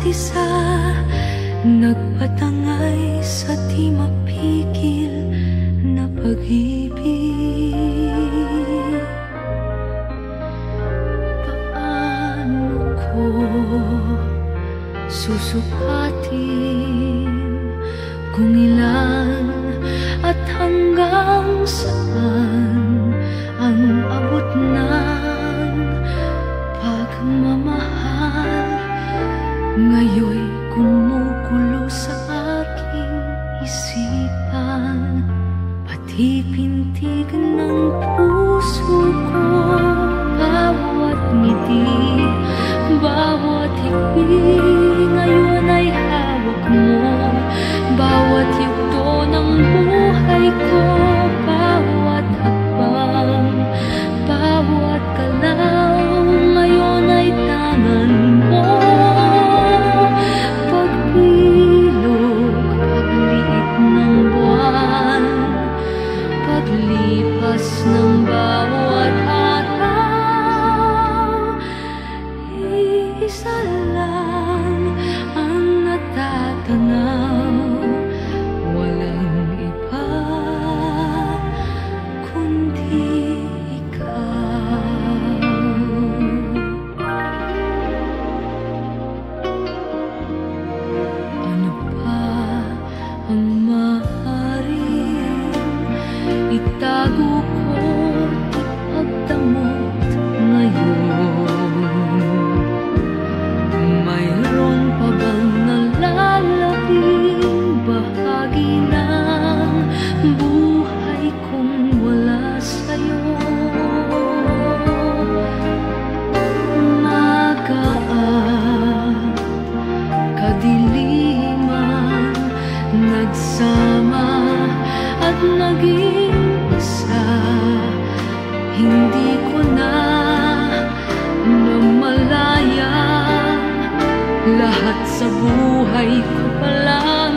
isa, nagpatangay sa di mapigil na pag-ibig. Paano ko susukatin kung ilan at hanggang saan ang abot ng pagmamahal? Ngayon'y kumukulo sa aking isipan, pati pintig ng puso ko. Bawat ngiti, bawat higpi, ngayon ay hawak mo. Bawat yugto ng buhay ko, bawat hakbang, bawat galaw, ngayon ay tangan mo. Pagbilog, pagliit ng buwan, paglipas ng bawat araw, isa lang ang natatanaw, walang iba kundi ikaw. Ano pa ang maaaring itago ko't ipagdamot ngayon? Mayroon pa bang nalalabing bahagi ng buhay kong wala sa'yo? Magaan, kadiliman, nagsama at naging isa. Hindi ko na namalayan, lahat sa buhay ko pala